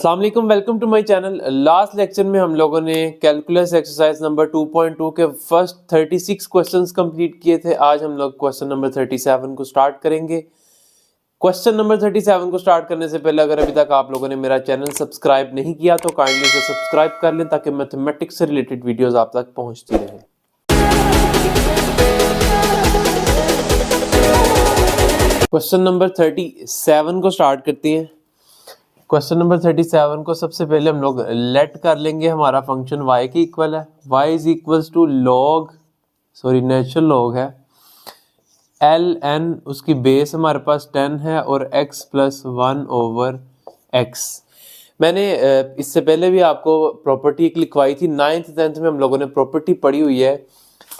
अस्सलाम वालेकुम, welcome to my channel. Last lecture में हम लोगों ने कैलकुलस एक्सरसाइज नंबर 2.2 के फर्स्ट 36 क्वेश्चंस कंप्लीट किए थे। आज हम लोग क्वेश्चन नंबर 37 को स्टार्ट करेंगे। क्वेश्चन नंबर 37 को स्टार्ट करने से पहले अगर अभी तक आप लोगों ने मेरा चैनल सब्सक्राइब नहीं किया तो काइंडली से सब्सक्राइब कर लें ताकि मैथमेटिक्स से रिलेटेड वीडियोज आप तक पहुँचती रहें। क्वेश्चन नंबर 37 को स्टार्ट करते हैं। क्वेश्चन नंबर 37 को सबसे पहले हम लोग लेट कर लेंगे हमारा फंक्शन y के इक्वल है। y is equals to natural log है ln, उसकी बेस हमारे पास 10 है और x प्लस 1 ओवर x। मैंने इससे पहले भी आपको प्रॉपर्टी एक लिखवाई थी। 9th 10th में हम लोगों ने प्रॉपर्टी पढ़ी हुई है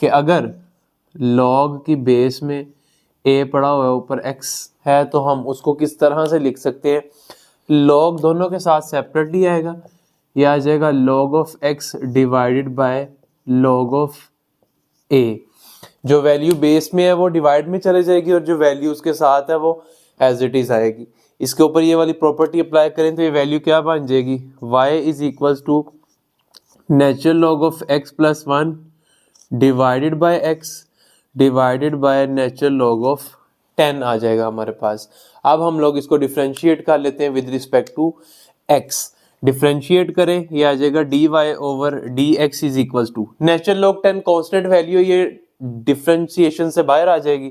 कि अगर लॉग की बेस में a पड़ा हुआ है ऊपर x है तो हम उसको किस तरह से लिख सकते हैं। लॉग दोनों के साथ सेपरेटली आएगा, यह आ जाएगा log of x divided by log of a। जो वैल्यू बेस में है वो डिवाइड में चले जाएगी और जो वैल्यू उसके साथ है वो एज इट इज आएगी। इसके ऊपर ये वाली प्रॉपर्टी अप्लाई करें तो ये वैल्यू क्या बन जाएगी, y is equals to natural log of x plus 1 divided by x divided by natural log of 10 आ जाएगा हमारे पास। अब हम लोग इसको डिफरेंशिएट कर लेते हैं with respect to x। Differentiate करें, ये आ जाएगा dy over dx is equals to natural log 10 constant value, ये डिफरेंशिएशन से बाहर आ जाएगी।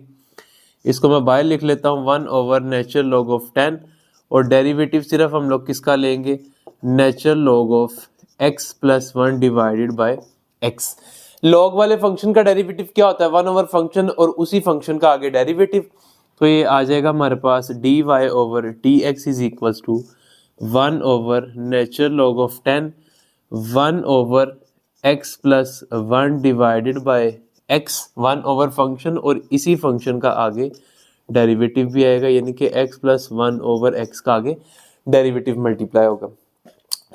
इसको मैं बाहर लिख लेता हूँ 1 ओवर नेचुरल लॉग ऑफ 10 और डेरिवेटिव सिर्फ हम लोग किसका लेंगे, natural log of x plus 1 divided by x। Log वाले फंक्शन का डेरिवेटिव क्या होता है, 1 ओवर फंक्शन और उसी फंक्शन का आगे डेरिवेटिव। तो ये आ जाएगा हमारे पास dy over dx is equals to 1 over natural log of 10 1 over x plus 1 divided by x, 1 over function और इसी फंक्शन का आगे डेरिवेटिव भी आएगा, यानी कि x प्लस 1 ओवर x का आगे डेरिवेटिव मल्टीप्लाई होगा।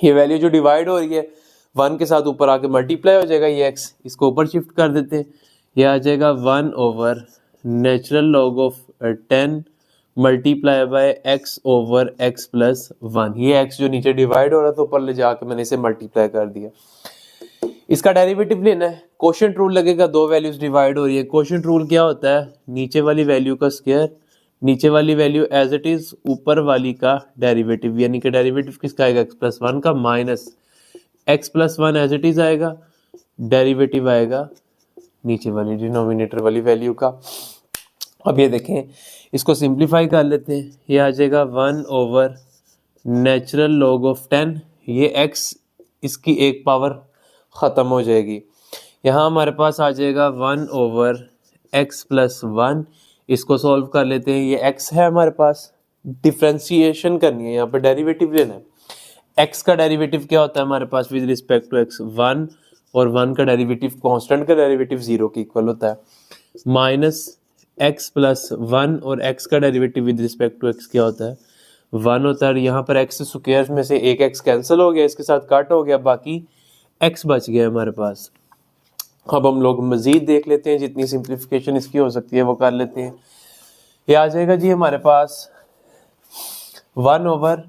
ये वैल्यू जो डिवाइड हो रही है 1 के साथ ऊपर आके मल्टीप्लाई हो जाएगा ये x, इसको ऊपर शिफ्ट कर देते हैं। ये आ जाएगा 1 over natural log of 10 multiply by x over x plus 1। ये x जो नीचे डिवाइड हो रहा था ऊपर ले जाके मैंने इसे मल्टीप्लाई कर दिया। इसका डेरिवेटिव लेना है, कोशेंट रूल लगेगा, दो वैल्यूज डिवाइड हो रही है। कोशेंट रूल क्या होता है, नीचे वाली वैल्यू का स्क्वायर, नीचे वाली वैल्यू एज इट इज, ऊपर वाली का डेरिवेटिव, यानी कि डेरिवेटिव किसका आएगा x प्लस 1 का minus x plus 1 as it is आएगा, डेरिवेटिव आएगा नीचे वाली डिनोमिनेटर वाली वैल्यू का। अब ये देखें, इसको सिंप्लीफाई कर लेते हैं। ये आ जाएगा 1 ओवर नेचुरल लॉग ऑफ 10, ये x इसकी एक पावर ख़त्म हो जाएगी। यहाँ हमारे पास आ जाएगा 1 ओवर x प्लस 1। इसको सॉल्व कर लेते हैं, ये x है हमारे पास, डिफ्रेंशिएशन करनी है, यहाँ पर डेरिवेटिव लेना है। x का डेरिवेटिव क्या होता है हमारे पास विद रिस्पेक्ट टू x, 1, और 1 का डेरिवेटिव कांस्टेंट का डेरिवेटिव 0 के इक्वल होता है, माइनस x प्लस 1 और x का derivative with respect to x क्या होता है, 1 होता है। यहाँ पर x स्क्वायर में से एक x कैंसिल हो गया, इसके साथ कट हो गया, बाकी x बच गया हमारे पास। अब हम लोग मजीद देख लेते हैं, जितनी सिंप्लीफिकेशन इसकी हो सकती है वो कर लेते हैं। ये आ जाएगा जी हमारे पास 1 over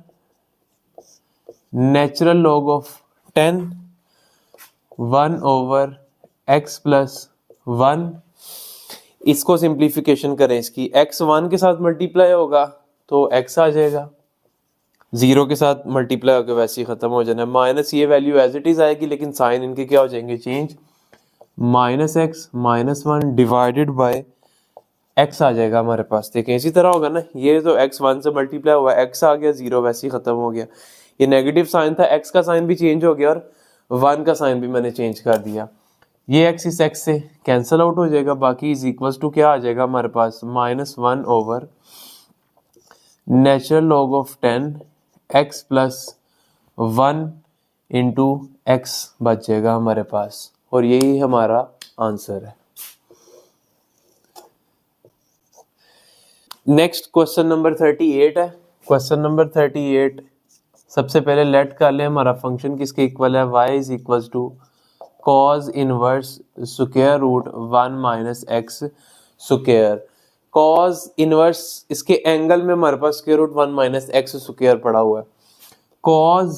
natural log of 10 1 over x plus 1। इसको सिंप्लीफिकेशन करें, इसकी x 1 के साथ मल्टीप्लाई होगा तो x आ जाएगा, 0 के साथ मल्टीप्लाई होकर वैसे ही खत्म हो जाना है, माइनस ये वैल्यू एज इट इज आएगी लेकिन साइन इनके क्या हो जाएंगे change, minus x minus 1 divided by x आ जाएगा हमारे पास। देखें इसी तरह होगा ना, ये तो x 1 से मल्टीप्लाई हुआ, x आ गया, 0 वैसे ही खत्म हो गया। ये नेगेटिव साइन था, x का साइन भी चेंज हो गया और 1 का साइन भी मैंने चेंज कर दिया। ये x इस x से कैंसिल आउट हो जाएगा, बाकी इज इक्वल्स टू क्या आ जाएगा हमारे पास, minus 1 over natural log of 10 x plus 1 into x बच जाएगा हमारे पास, और यही हमारा आंसर है। नेक्स्ट क्वेश्चन नंबर 38 है। क्वेश्चन नंबर 38 सबसे पहले लेट कर ले हमारा फंक्शन किसके इक्वल है, y is equals to cos inverse square root 1 minus x square. cos inverse, इसके एंगल में हमारे पास square root 1 minus x square पड़ा हुआ है। कॉज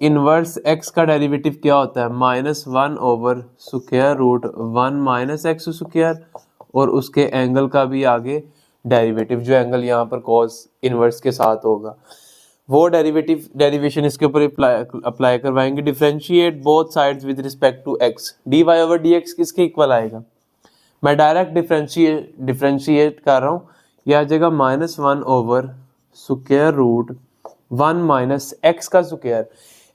इनवर्स एक्स का डेरिवेटिव क्या होता है, -1/√1 - x², और उसके एंगल का भी आगे डेरिवेटिव, जो एंगल यहाँ पर कॉज इनवर्स के साथ होगा वो डेरिवेशन इसके ऊपर अप्लाई करवाएंगे। Differentiate both sides with respect to x, dy/dx किसके इक्वल आएगा, मैं डायरेक्ट डिफरेंशिएट कर रहा हूँ, यह आ जाएगा -1/√1 - x²।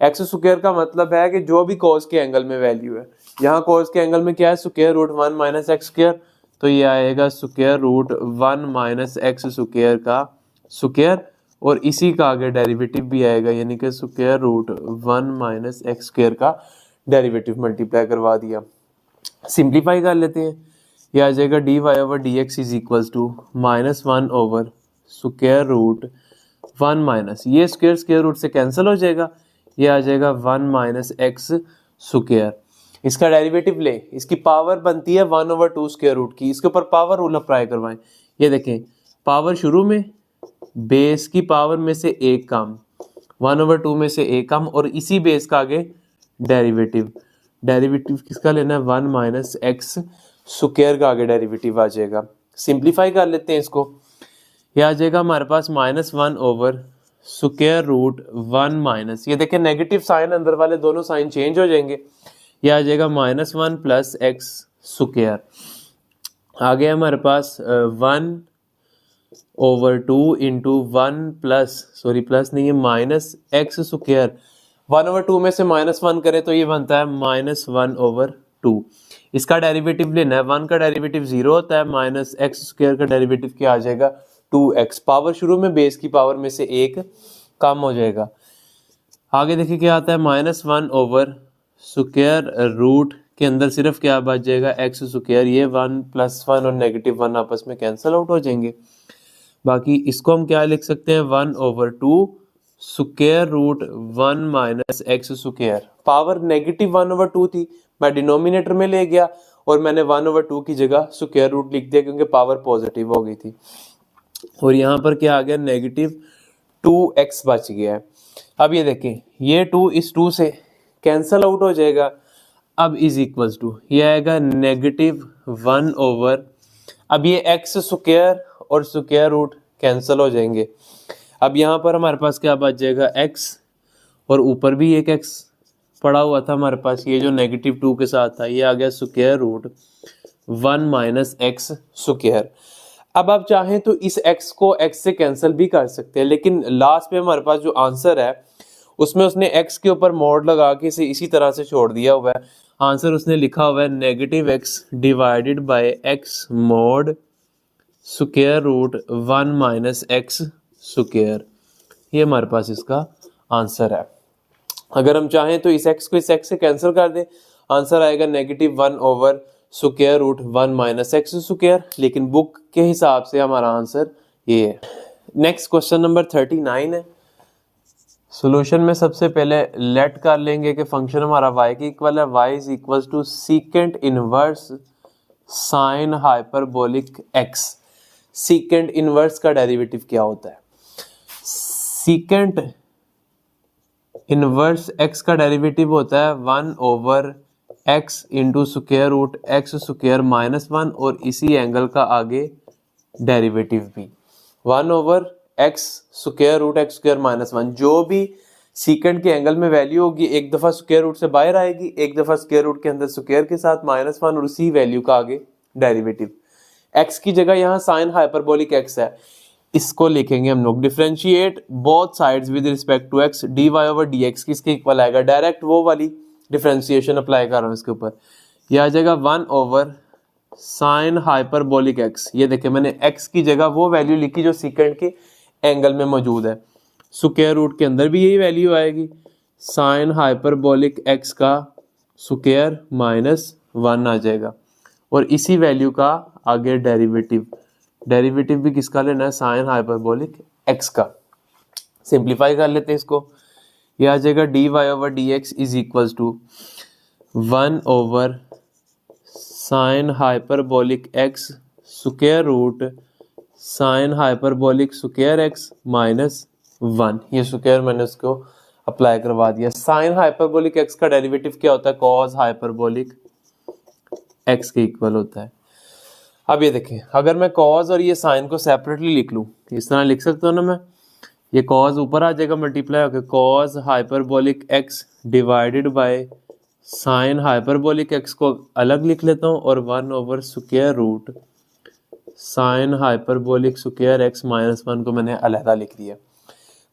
x² का मतलब है कि जो भी कॉस के एंगल में वैल्यू है, यहाँ कॉस के एंगल में क्या है, √1 - x², तो ये आएगा √1 - x² का स्क्वायर, और इसी का आगे डेरिवेटिव भी आएगा, यानी कि √1 - x² का डेरिवेटिव मल्टीप्लाई करवा दिया। सिंप्लीफाई कर लेते हैं, ये आ जाएगा dy/dx इज इक्वल टू -1/√1 ये स्क्वायर रूट से कैंसिल हो जाएगा, ये आ जाएगा 1 - x²। इसका डेरिवेटिव ले, इसकी पावर बनती है 1/2 स्क्वायर रूट की, इसके ऊपर पावर रूल अप्लाई करवाएं। ये देखें, पावर शुरू में बेस की पावर में से एक कम, 1/2 में से एक कम, और इसी बेस का आगे डेरिवेटिव किसका लेना है, 1 - x² का आगे डेरिवेटिव आ जाएगा। सिंप्लीफाई कर लेते हैं इसको, ये आ जाएगा हमारे पास -1/√1 ये देखें नेगेटिव साइन, अंदर वाले दोनों साइन चेंज हो जाएंगे, ये आ जाएगा -1 + x²। आगे हमारे पास 1/2 इंटू 1 प्लस नहीं है -x²। 1/2 में से -1 करें तो ये बनता है -1/2। इसका डेरिवेटिव लेना है, 1 का डेरिवेटिव 0 होता है, -x² का डेरिवेटिव क्या आ जाएगा, 2x। पावर शुरू में बेस की पावर में से एक कम हो जाएगा। आगे देखिए क्या आता है, -1/√, के अंदर सिर्फ क्या बच जाएगा, x²। ये 1 + 1 और -1 आपस में कैंसिल आउट हो जाएंगे। बाकी इसको हम क्या लिख सकते हैं, 1/2√1 - x²। पावर -1/2 थी, मैं डिनोमिनेटर में ले गया और मैंने 1/2 की जगह स्क्वायर रूट लिख दिया क्योंकि पावर पॉजिटिव हो गई थी, और यहाँ पर क्या आ गया, -2x बच गया है। अब ये देखें, ये 2 इस 2 से कैंसल आउट हो जाएगा। अब इज इक्वल्स टू ये आएगा -1/, अब ये x² और स्क्वायर रूट कैंसिल हो जाएंगे। अब यहाँ पर हमारे पास क्या बच जाएगा, x, और ऊपर भी एक x पड़ा हुआ था हमारे पास, ये जो -2 के साथ था, ये आ गया √1 - x²। अब आप चाहें तो इस x को x से कैंसिल भी कर सकते हैं, लेकिन लास्ट में हमारे पास जो आंसर है उसमें उसने x के ऊपर मोड लगा के इसे इसी तरह से छोड़ दिया हुआ है। आंसर उसने लिखा हुआ है -x divided by x mod √1 - x²। ये हमारे पास इसका आंसर है। अगर हम चाहें तो इस x को इस x से कैंसिल कर दें, आंसर आएगा -1/√1 - x², लेकिन बुक के हिसाब से हमारा आंसर ये है। नेक्स्ट क्वेश्चन नंबर 39 है। सॉल्यूशन में सबसे पहले लेट कर लेंगे कि फंक्शन हमारा y के इक्वल है, y is equal to secant inverse sine hyperbolic x। Secant inverse का डेरिवेटिव क्या होता है, सीकेंट इनवर्स x का डेरिवेटिव होता है 1/x into square root x² -1, और इसी एंगल का आगे डेरिवेटिव भी 1/x स्क्वायर रूट x² -1। जो भी सीकेंट के एंगल में वैल्यू होगी, एक दफा स्क्वायर रूट से बाहर आएगी, एक दफा स्क्वायर रूट के अंदर स्क्वायर के साथ -1, और उसी वैल्यू का आगे डेरिवेटिव। x की जगह यहाँ साइन हाइपरबोलिक x है, इसको लिखेंगे हम लोग। Differentiate both sides with respect to x, dy/dx किसके इक्वल आएगा, डायरेक्ट वो वाली डिफरेंशिएशन अप्लाई कर रहा हूँ इसके ऊपर। ये आ जाएगा 1/sin हाइपरबोलिक x। ये देखिए मैंने x की जगह वो वैल्यू लिखी जो सीकेंट के एंगल में मौजूद है, स्क्वायर रूट के अंदर भी यही वैल्यू आएगी, साइन हाइपरबोलिक x का स्क्वायर -1 आ जाएगा, और इसी वैल्यू का आगे डेरिवेटिव भी किसका लेना है, साइन हाइपरबोलिक x का। सिंप्लीफाई कर लेते हैं इसको, ये आ जाएगा dy/dx is equals to 1/sin hyperbolic x square root sine hyperbolic square x -1। ये स्क्वायर मैंने उसको अप्लाई करवा दिया। साइन हाइपरबोलिक एक्स का डेरिवेटिव क्या होता है? कॉस हाइपरबोलिक एक्स के इक्वल होता है। अब ये देखें, अगर मैं कॉस और ये साइन को सेपरेटली लिख लूँ, इस तरह लिख सकता हूँ ना मैं, ये कॉस ऊपर आ जाएगा मल्टीप्लाई होकर, cos hyperbolic x divided by sine hyperbolic x को अलग लिख लेता हूँ और square root sine hyperbolic square x minus 1 को मैंने अलहदा लिख दिया।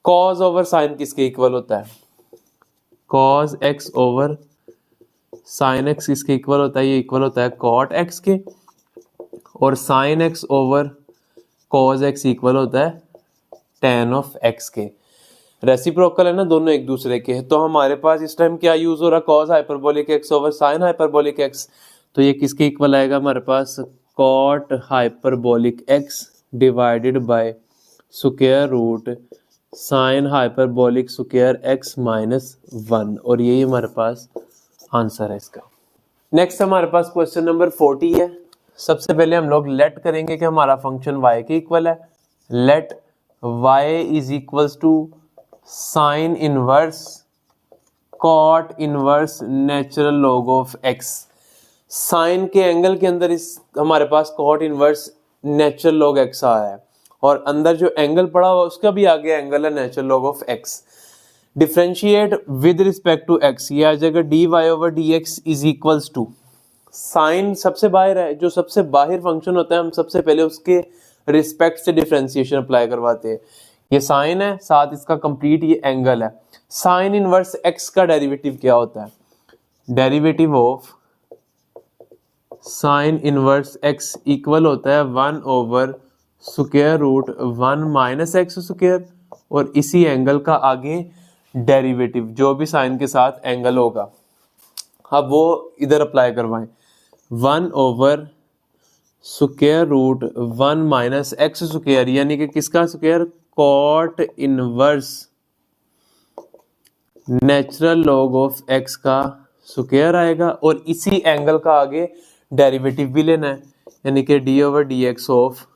कॉस ओवर साइन किसके इक्वल होता है? Cos x over sine x किसके इक्वल होता है? ये इक्वल होता है कॉट एक्स के, और sine x over cos x equal होता है tan ऑफ एक्स के। रेसिप्रोकल है ना, दोनों एक दूसरे के हैं। तो हमारे पास इस टाइम क्या यूज हो रहा है? Cos hyperbolic x over sine hyperbolic x. तो ये किसके इक्वल आएगा हमारे पास? Cot hyperbolic x divided by square root sine hyperbolic square x minus 1, और यही हमारे पास आंसर है इसका। नेक्स्ट हमारे पास क्वेश्चन नंबर 40 है। सबसे पहले हम लोग लेट करेंगे कि हमारा फंक्शन y के इक्वल है। Let y is equals to sine inverse cot inverse natural log of x। Sine के एंगल के अंदर इस हमारे पास cot inverse natural log x आया है, और अंदर जो एंगल पड़ा हुआ उसका भी आगे एंगल है natural log of x। Differentiate with respect to x, ये आ जाएगा dy over dx is equals to, sine सबसे बाहर है, जो सबसे बाहर फंक्शन होता है हम सबसे पहले उसके रिस्पेक्ट से डिफरेंशिएशन अप्लाई करवाते हैं। ये साइन है, साथ इसका कंप्लीट ये एंगल है। साइन इनवर्स x का डेरिवेटिव क्या होता है? Derivative of sine inverse x equal होता है 1/√1 माइनस एक्स स्क्वायर, और इसी एंगल का आगे डेरिवेटिव जो भी साइन के साथ एंगल होगा, अब वो इधर अप्लाई करवाएं। 1/√1 माइनस एक्स स्क्वायर, यानी कि किसका square? Cot inverse natural log of x का स्क्वायर आएगा, और इसी एंगल का आगे डेरिवेटिव भी लेना है, यानी कि d over dx of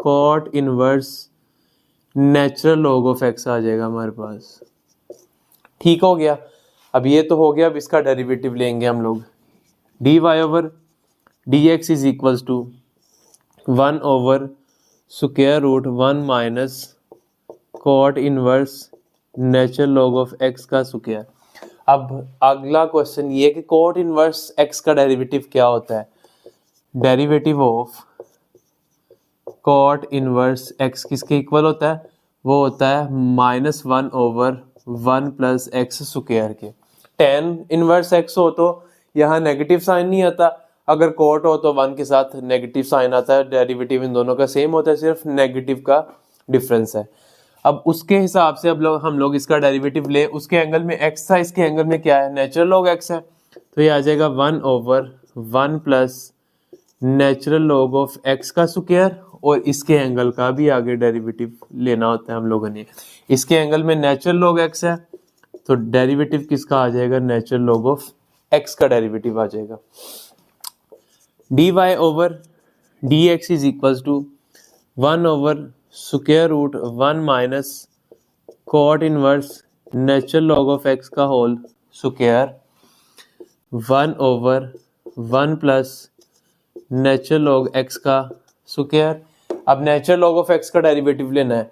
cot inverse natural log of x आ जाएगा हमारे पास। ठीक हो गया। अब ये तो हो गया, अब इसका डेरिवेटिव लेंगे हम लोग। dy over dx is equals to 1/√1 minus cot inverse natural log of x का स्क्वायर। अब अगला क्वेश्चन ये कि कॉट इनवर्स x का डेरिवेटिव क्या होता है? Derivative of cot inverse x किसके इक्वल होता है? वो होता है -1/1 प्लस एक्स स्क्वायर के। tan इनवर्स x हो तो यहाँ नेगेटिव साइन नहीं आता, अगर कॉट हो तो 1 के साथ नेगेटिव साइन आता है। डेरिवेटिव इन दोनों का सेम होता है, सिर्फ नेगेटिव का डिफरेंस है। अब उसके हिसाब से अब हम लोग इसका डेरिवेटिव ले, उसके एंगल में x था, इसके एंगल में क्या है? नेचुरल लॉग x है, तो ये आ जाएगा 1/1 plus natural log of x का स्क्वायर, और इसके एंगल का भी आगे डेरिवेटिव लेना होता है हम लोगों ने। इसके एंगल में नेचुरल लॉग x है, तो डेरिवेटिव किसका आ जाएगा? नेचुरल लॉग ऑफ x का डेरिवेटिव आ जाएगा। dy over dx is equals to 1/√1 minus cot inverse natural log of x का whole square 1/1 plus natural log x का स्क्वायर। अब नेचुरल लॉग ऑफ x का डेरिवेटिव लेना है।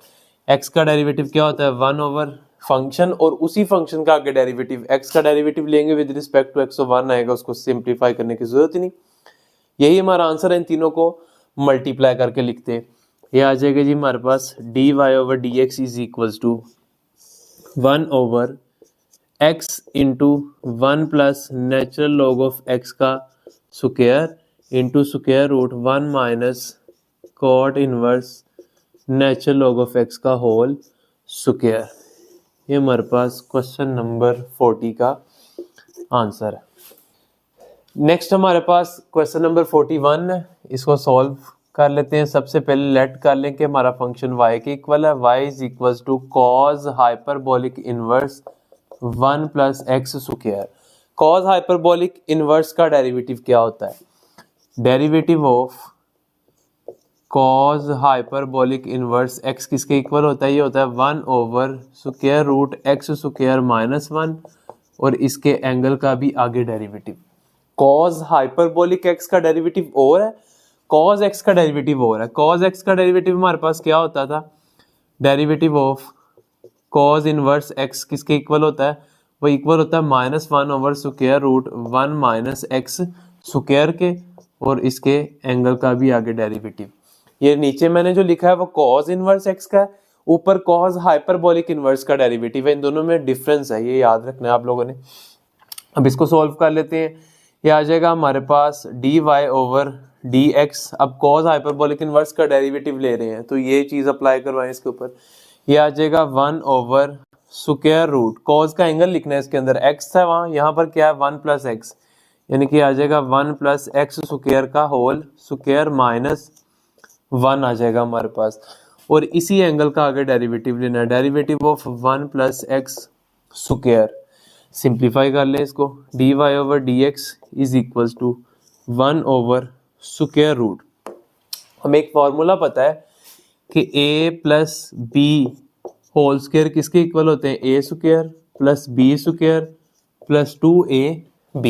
x का डेरिवेटिव क्या होता है? 1 ओवर फंक्शन, और उसी फंक्शन का आगे डेरिवेटिव, x का डेरिवेटिव लेंगे विद रिस्पेक्ट टू x, तो 1 आएगा, उसको सिंप्लीफाई करने की जरूरत ही नहीं। यही हमारा आंसर है। इन तीनों को मल्टीप्लाई करके लिखते हैं, ये आ जाएगा जी हमारे पास dy over dx is equals to 1/x into 1 plus natural log of x का square into square root 1 minus cot inverse natural log of x का होल स्क्वायर। ये हमारे पास क्वेश्चन नंबर 40 का आंसर है। नेक्स्ट हमारे पास क्वेश्चन नंबर 41 है, इसको solve कर लेते हैं। सबसे पहले लेट कर लें कि हमारा फंक्शन y के इक्वल है। y is equals to cos hyperbolic inverse 1 plus x square. Cos hyperbolic inverse का डेरिवेटिव क्या होता है? Derivative of cos hyperbolic inverse x किसके इक्वल होता है? ये होता है 1 over square root x square minus 1 और इसके एंगल का भी आगे डेरिवेटिव। कॉज हाइपरबोलिक एक्स का डेरिवेटिव और है, कॉज एक्स का डेरिवेटिव और है। कॉज एक्स का डेरिवेटिव हमारे पास क्या होता था? Derivative of cos inverse x किसके इक्वल होता है? वो इक्वल होता है -1 over square root 1 minus x square के और इसके एंगल का भी आगे डेरिवेटिव। ये नीचे मैंने जो लिखा है वो कॉज इनवर्स एक्स का है, ऊपर कॉज हाइपरबोलिक इनवर्स का डेरिवेटिव है। इन दोनों में डिफरेंस है, ये याद रखना है आप लोगों ने। अब इसको सॉल्व कर लेते हैं। ये आ जाएगा हमारे पास dy ओवर dx। अब कॉज हाइपरबोलिक इनवर्स का डेरिवेटिव ले रहे हैं तो ये चीज अप्लाई करवाएं इसके ऊपर। ये आ जाएगा 1 ओवर स्क्वायर रूट, कॉज का एंगल लिखना है इसके अंदर, x था वहां, यहाँ पर क्या है 1 प्लस एक्स, यानी कि आ जाएगा 1 प्लस एक्स स्क्वायर का होल स्क्वायर माइनस 1 आ जाएगा हमारे पास। और इसी एंगल का आगे डेरिवेटिव लेना है, derivative of 1 plus x square. Simplify कर ले इसको, dy over dx is equal to 1 over square root. हमें एक फॉर्मूला पता है कि a plus b whole square किसके इक्वल होते हैं? a square plus b square plus 2ab।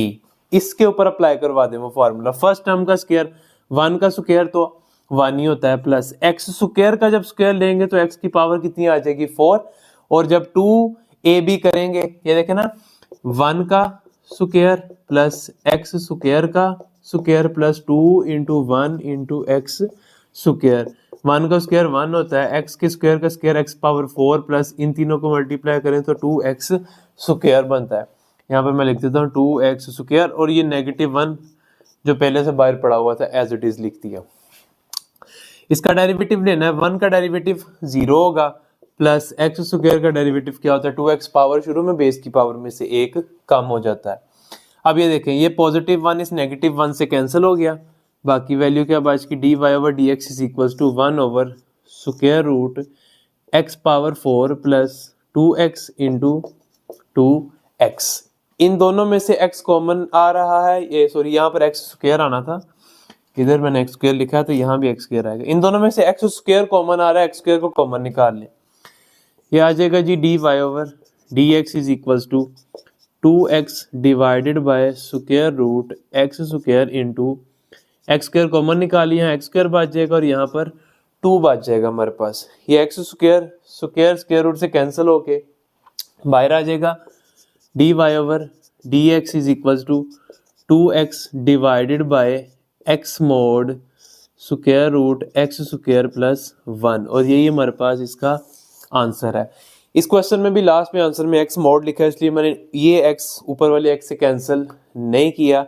इसके ऊपर अप्लाई करवा दें वो फॉर्मूला। फर्स्ट टर्म का स्क्वायर, 1 का स्क्वायर तो 1 ही होता है, प्लस एक्स स्क्वायर का जब स्क्वायर लेंगे तो एक्स की पावर कितनी आ जाएगी? 4। और जब 2ab करेंगे, ये देखें ना, 1 का स्क्वायर प्लस एक्स स्क्वायर का square plus 2 into 1 into x square. 1 का स्क्वायर 1 होता है, एक्स के स्क्वायर का स्क्वायर एक्स पावर 4 प्लस इन तीनों को मल्टीप्लाई करें तो 2x स्क्वायर बनता है। यहाँ पर मैं लिख देता हूँ 2x स्क्वायर और ये -1 जो पहले से बाहर पड़ा हुआ था एज इट इज लिख दिया। इसका डेरिवेटिव लेना है, 1 का डेरिवेटिव 0 होगा प्लस एक्स स्क्वायर का डेरिवेटिव क्या होता है? 2x पावर शुरू में बेस की पावर में से 1 कम हो जाता है। अब ये देखें, ये +1 इस -1 से कैंसिल हो गया, बाकी वैल्यू क्या बच की? dy over dx is equal to 1 over square root x power 4 plus 2x into 2x। इन दोनों में से x कॉमन आ रहा है, ये सॉरी यहाँ पर x स्क्वायर आना था, इधर मैंने x स्क्वायर लिखा है तो यहाँ भी x स्क्वायर आएगा। इन दोनों में से x स्क्वायर कॉमन आ रहा है, x स्क्वायर को कॉमन निकाल लें। ये आ जाएगा जी dy over dx is equal to 2x divided by square root x square into x square common निकालिए, यहाँ एक्स स्क्वायर बच जाएगा और यहाँ पर 2 बच जाएगा हमारे पास। ये एक्स स्क्वायर स्क्वायर रूट से कैंसिल होके बाहर आ जाएगा। dy over dx is equal to 2x divided by x mod square root x square plus 1 और यही हमारे पास इसका आंसर है। इस क्वेश्चन में भी लास्ट में आंसर में x मोड लिखा है, इसलिए मैंने ये x ऊपर वाले x से कैंसिल नहीं किया।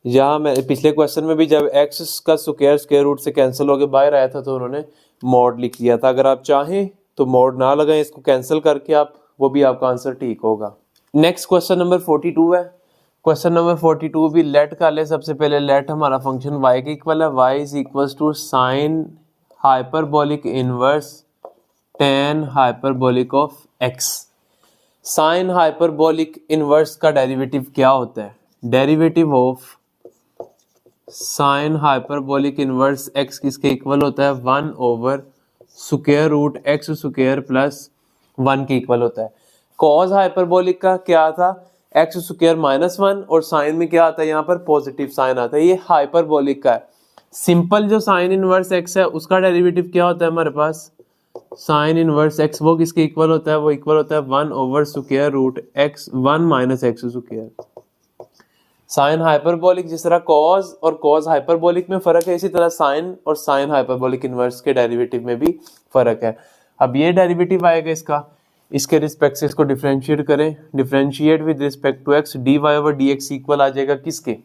जहाँ मैं पिछले क्वेश्चन में भी जब x का स्क्वायर रूट से कैंसिल होकर बाहर आया था तो उन्होंने मोड लिख दिया था। अगर आप चाहें तो मोड ना लगाएं, इसको कैंसिल करके आप, वो भी आपका आंसर ठीक होगा। नेक्स्ट क्वेश्चन नंबर 42 है। क्वेश्चन नंबर 42 भी लेट कर ले। सबसे पहले लेट हमारा फंक्शन y के इक्वल है, y is equal to sine hyperbolic inverse tan hyperbolic of x। Sine hyperbolic inverse का डेरिवेटिव क्या होता है? Derivative of sine hyperbolic inverse x किसके इक्वल होता है? 1 over square root x square plus 1 के इक्वल होता है। कॉज हाइपरबोलिक का क्या था? x स्क्वायर -1 और साइन में क्या आता है? यहाँ पर पॉजिटिव साइन आता है। ये हाइपरबोलिक का है। सिंपल जो साइन इनवर्स x है उसका डेरिवेटिव क्या होता है हमारे पास? साइन इनवर्स x वो किसके इक्वल होता है? वो इक्वल होता है 1 over square root x 1 minus x square. Sine hyperbolic, जिस तरह कॉज और कॉज हाइपरबोलिक में फर्क है, इसी तरह साइन और साइन हाइपरबोलिक इनवर्स के डेरिवेटिव में भी फर्क है। अब ये डेरिवेटिव आएगा इसका, इसके रिस्पेक्ट से इसको डिफरेंशिएट करें, differentiate with respect to x, dy over dx equal आ जाएगा किसके?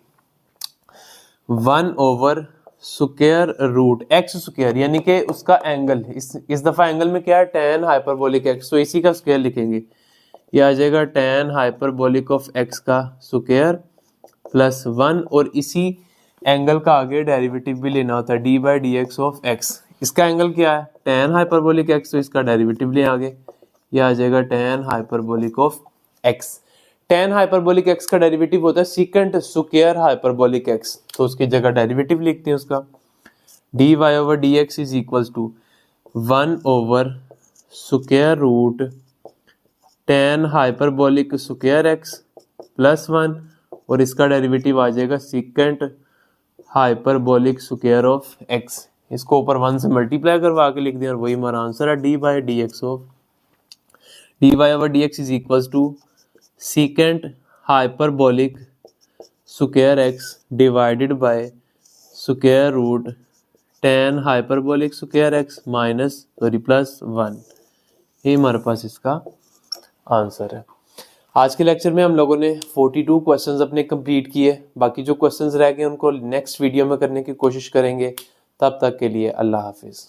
1 over square root x square, यानी कि उसका एंगल, इस दफा एंगल में क्या है? tan हाइपरबोलिक x, तो इसी का स्क्वायर लिखेंगे। ये आ जाएगा tan हाइपरबोलिक ऑफ x का स्क्वायर प्लस 1 और इसी एंगल का आगे डेरिवेटिव भी लेना होता है, D by D X of x। इसका एंगल क्या है? tan हाइपरबोलिक x, तो इसका डेरिवेटिव ले आगे, ये आ जाएगा tan hyperbolic of x। tan hyperbolic x का डेरिवेटिव होता है सीकेंट स्क्वायर हाइपरबोलिक x, तो उसकी जगह डेरिवेटिव लिखते हैं उसका। D Y over D X is equals to 1 over square root tan hyperbolic square x plus 1 और इसका डेरिवेटिव आ जाएगा secant hyperbolic square of x. इसको ऊपर 1 से मल्टीप्लाई करवा के लिख दिया और वही हमारा आंसर है D by D X of D Y over D X is equals to secant hyperbolic square x divided by square root tan hyperbolic square x minus plus 1। ये हमारे पास इसका आंसर है। आज के लेक्चर में हम लोगों ने 42 क्वेश्चंस अपने कंप्लीट किए। बाकी जो क्वेश्चंस रह गए उनको नेक्स्ट वीडियो में करने की कोशिश करेंगे। तब तक के लिए अल्लाह हाफिज़।